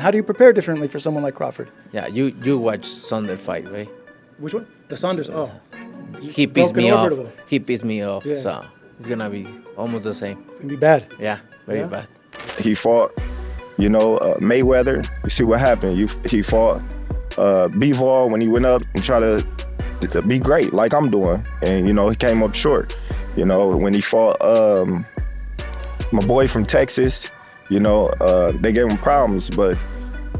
How do you prepare differently for someone like Crawford? Yeah, you watch Saunders fight, right? Which one? The Saunders. Oh, He pissed me off. He pissed me off. Yeah. So it's gonna be almost the same. it's gonna be bad. Yeah, very Yeah? bad. He fought, Mayweather. You see what happened. He fought B-Vol when he went up and tried to be great like I'm doing. And, he came up short. When he fought my boy from Texas, they gave him problems. But,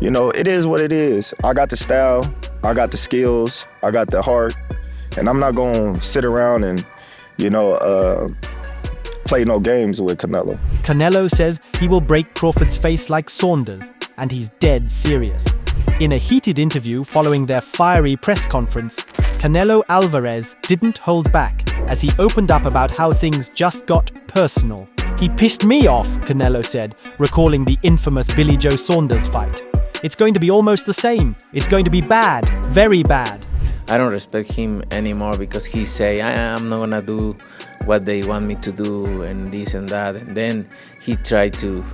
it is what it is. I got the style. I got the skills. I got the heart. And I'm not going to sit around and, play no games with Canelo. Canelo says he will break Crawford's face like Saunders, and he's dead serious. In a heated interview following their fiery press conference, Canelo Alvarez didn't hold back as he opened up about how things just got personal. He pissed me off, Canelo said, recalling the infamous Billy Joe Saunders fight. It's going to be almost the same. It's going to be bad, very bad. I don't respect him anymore because he say I'm not gonna do what they want me to do and this and that. And then he tried to,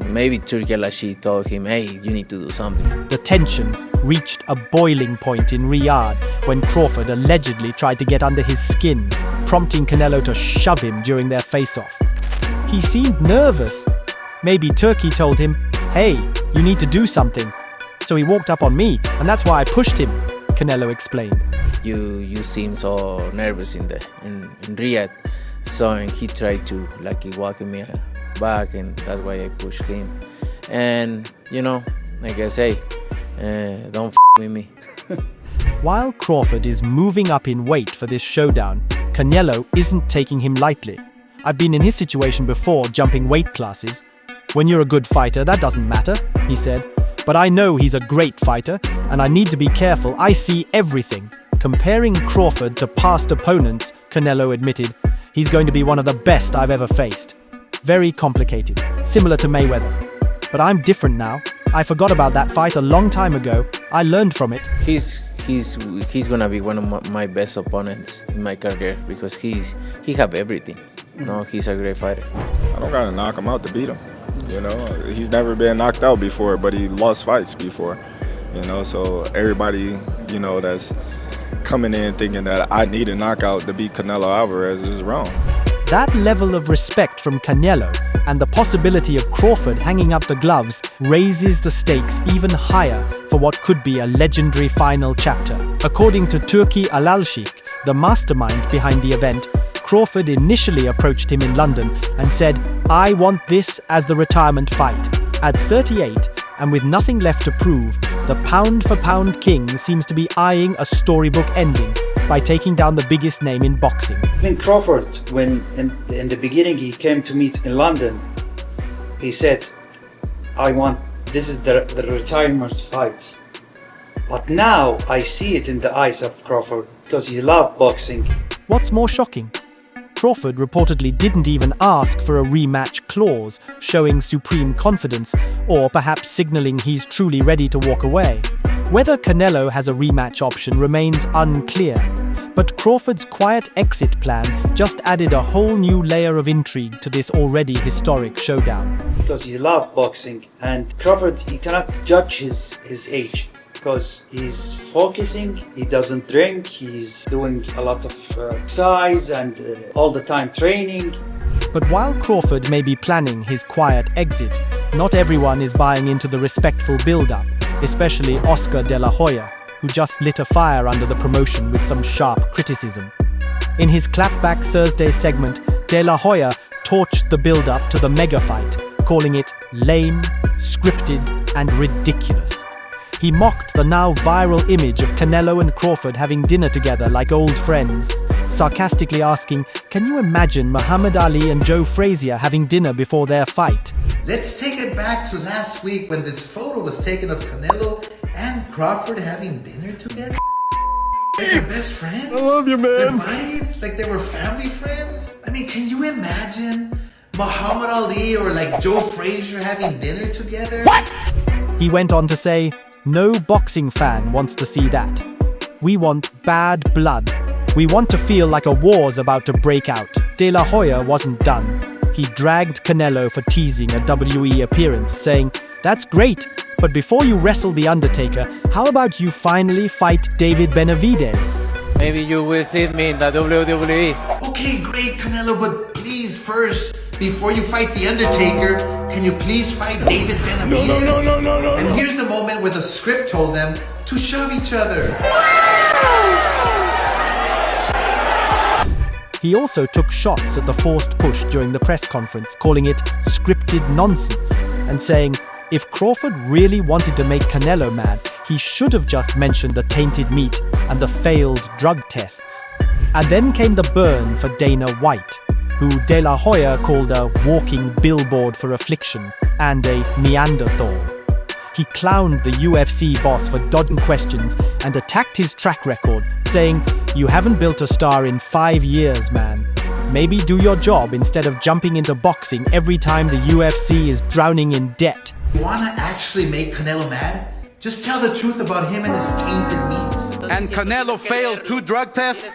maybe Turki Alalshikh told him, hey, you need to do something. The tension reached a boiling point in Riyadh when Crawford allegedly tried to get under his skin, prompting Canelo to shove him during their face-off. He seemed nervous. Maybe Turki told him, hey, you need to do something. So he walked up on me, and that's why I pushed him, Canelo explained. You seem so nervous in Riyadh. So and he tried to walk me back, and that's why I pushed him. And I guess, hey, don't with me. While Crawford is moving up in weight for this showdown, Canelo isn't taking him lightly. I've been in his situation before, jumping weight classes. When you're a good fighter, that doesn't matter, he said. But I know he's a great fighter, and I need to be careful. I see everything. Comparing Crawford to past opponents, Canelo admitted, he's going to be one of the best I've ever faced. Very complicated, similar to Mayweather. But I'm different now. I forgot about that fight a long time ago. I learned from it. He's gonna be one of my best opponents in my career because he have everything. He's a great fighter. I don't gotta knock him out to beat him. He's never been knocked out before, but he lost fights before. So everybody, that's coming in thinking that I need a knockout to beat Canelo Alvarez is wrong. That level of respect from Canelo and the possibility of Crawford hanging up the gloves raises the stakes even higher for what could be a legendary final chapter. According to Turki Alalshikh, the mastermind behind the event, Crawford initially approached him in London and said, I want this as the retirement fight. At 38, and with nothing left to prove, the pound-for-pound king seems to be eyeing a storybook ending by taking down the biggest name in boxing. I think Crawford, when in the beginning he came to meet in London, he said, this is the retirement fight. But now I see it in the eyes of Crawford because he loved boxing. What's more shocking? Crawford reportedly didn't even ask for a rematch clause, showing supreme confidence, or perhaps signaling he's truly ready to walk away. Whether Canelo has a rematch option remains unclear, but Crawford's quiet exit plan just added a whole new layer of intrigue to this already historic showdown. Because he loved boxing, and Crawford, he cannot judge his age. Because he's focusing, he doesn't drink, he's doing a lot of exercise and all the time training. But while Crawford may be planning his quiet exit, not everyone is buying into the respectful build-up, especially Oscar De La Hoya, who just lit a fire under the promotion with some sharp criticism. In his Clapback Thursday segment, De La Hoya torched the build-up to the mega fight, calling it lame, scripted, and ridiculous. He mocked the now viral image of Canelo and Crawford having dinner together like old friends, sarcastically asking, can you imagine Muhammad Ali and Joe Frazier having dinner before their fight? Let's take it back to last week when this photo was taken of Canelo and Crawford having dinner together. Like they're best friends. I love you, man. They're buddies, like they were family friends. I mean, can you imagine Muhammad Ali or like Joe Frazier having dinner together? What? He went on to say, no boxing fan wants to see that. We want bad blood. We want to feel like a war's about to break out. De La Hoya wasn't done. He dragged Canelo for teasing a WE appearance, saying, that's great, But before you wrestle The Undertaker, how about you finally fight David Benavidez? Maybe you will see me in the WWE. Okay, great, Canelo, but please first, before you fight The Undertaker, can you please fight David Benavidez? No. And here's the moment where the script told them to shove each other. He also took shots at the forced push during the press conference, calling it scripted nonsense, and saying, if Crawford really wanted to make Canelo mad, he should have just mentioned the tainted meat and the failed drug tests. And then came the burn for Dana White, who De La Hoya called a walking billboard for affliction and a Neanderthal. He clowned the UFC boss for dodging questions and attacked his track record, saying, "You haven't built a star in 5 years, man. Maybe do your job instead of jumping into boxing every time the UFC is drowning in debt." You wanna actually make Canelo mad? Just tell the truth about him and his tainted meat. And Canelo failed 2 drug tests?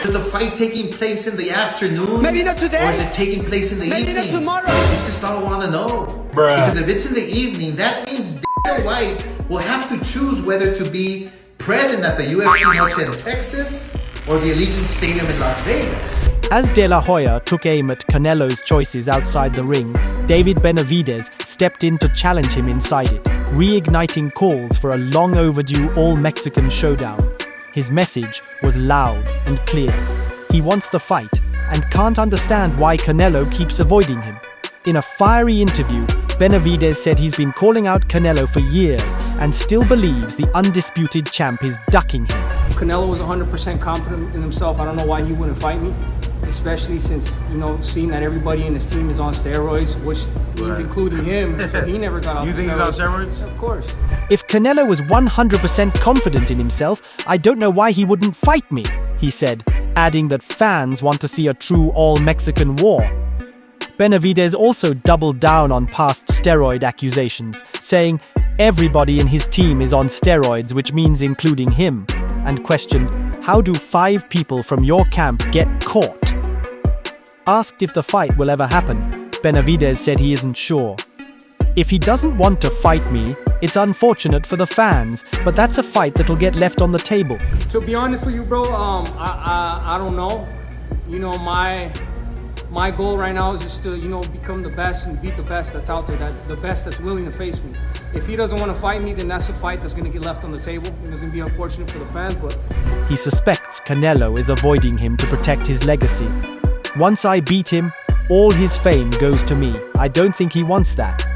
Is the fight taking place in the afternoon? Maybe not today. Or is it taking place in the evening? Maybe not tomorrow. We just all wanna know. Because if it's in the evening, that means Dana White will have to choose whether to be present at the UFC match in Texas or the Allegiant Stadium in Las Vegas. As De La Hoya took aim at Canelo's choices outside the ring, David Benavidez stepped in to challenge him inside it, reigniting calls for a long overdue all-Mexican showdown. His message was loud and clear. He wants the fight and can't understand why Canelo keeps avoiding him. In a fiery interview, Benavidez said he's been calling out Canelo for years and still believes the undisputed champ is ducking him. Canelo was 100% confident in himself. I don't know why he wouldn't fight me, especially since, seeing that everybody in his team is on steroids, which means including him, so he never got off You think he's on steroids? Of course. If Canelo was 100% confident in himself, I don't know why he wouldn't fight me, he said, adding that fans want to see a true all-Mexican war. Benavidez also doubled down on past steroid accusations, saying everybody in his team is on steroids, which means including him, and questioned, how do 5 people from your camp get caught? Asked if the fight will ever happen, Benavidez said he isn't sure. If he doesn't want to fight me, it's unfortunate for the fans, but that's a fight that'll get left on the table. To be honest with you, bro, I don't know. My goal right now is just to, become the best and beat the best that's out there, the best that's willing to face me. If he doesn't want to fight me, then that's a fight that's going to get left on the table. It's going to be unfortunate for the fans, but... He suspects Canelo is avoiding him to protect his legacy. Once I beat him, all his fame goes to me. I don't think he wants that.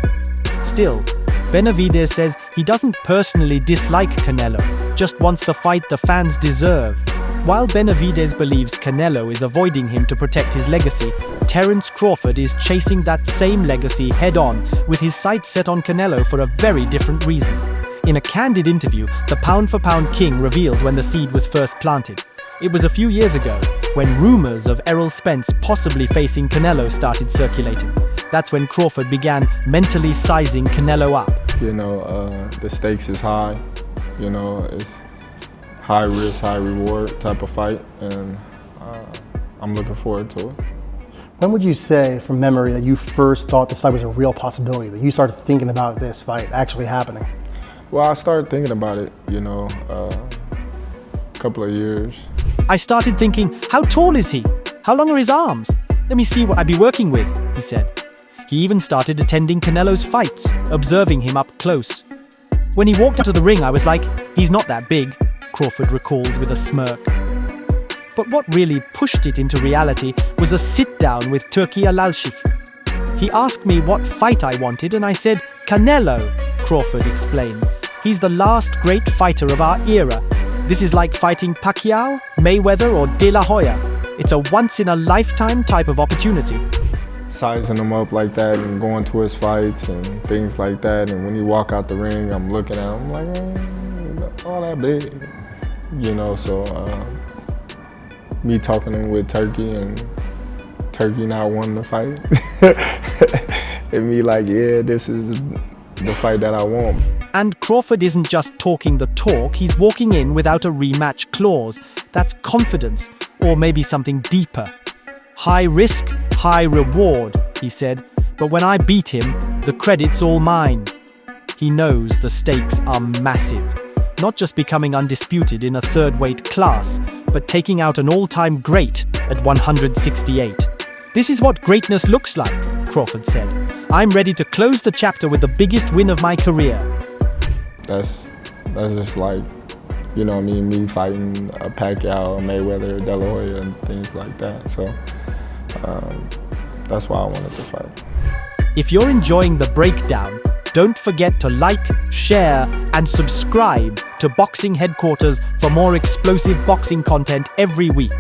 Still, Benavidez says he doesn't personally dislike Canelo, just wants the fight the fans deserve. While Benavidez believes Canelo is avoiding him to protect his legacy, Terence Crawford is chasing that same legacy head-on, with his sights set on Canelo for a very different reason. In a candid interview, the pound-for-pound king revealed when the seed was first planted. It was a few years ago, when rumours of Errol Spence possibly facing Canelo started circulating. That's when Crawford began mentally sizing Canelo up. The stakes is high. It's high risk, high reward type of fight, and I'm looking forward to it. When would you say, from memory, that you first thought this fight was a real possibility, that you started thinking about this fight actually happening? Well, I started thinking about it, a couple of years. I started thinking, how tall is he? How long are his arms? Let me see what I'd be working with, he said. He even started attending Canelo's fights, observing him up close. When he walked out of the ring, I was like, he's not that big, Crawford recalled with a smirk. But what really pushed it into reality was a sit-down with Turki Alalshikh. He asked me what fight I wanted, and I said, Canelo, Crawford explained. He's the last great fighter of our era. This is like fighting Pacquiao, Mayweather, or De La Hoya. It's a once-in-a-lifetime type of opportunity. Sizing him up like that and going to his fights and things like that, and when he walk out the ring, I'm looking at him like, all that big. So me talking with Turki and Turki not wanting to fight, and me like, yeah, this is the fight that I want. And Crawford isn't just talking the talk, he's walking in without a rematch clause. That's confidence, or maybe something deeper. High risk, high reward, he said, but when I beat him, the credit's all mine. he knows the stakes are massive. Not just becoming undisputed in a third weight class, but taking out an all-time great at 168. "This is what greatness looks like," Crawford said. "I'm ready to close the chapter with the biggest win of my career." That's just like, you know, me fighting a Pacquiao, a Mayweather, De La Hoya, and things like that. So that's why I wanted to fight. If you're enjoying the breakdown, don't forget to like, share, and subscribe to Boxing Headquarters for more explosive boxing content every week.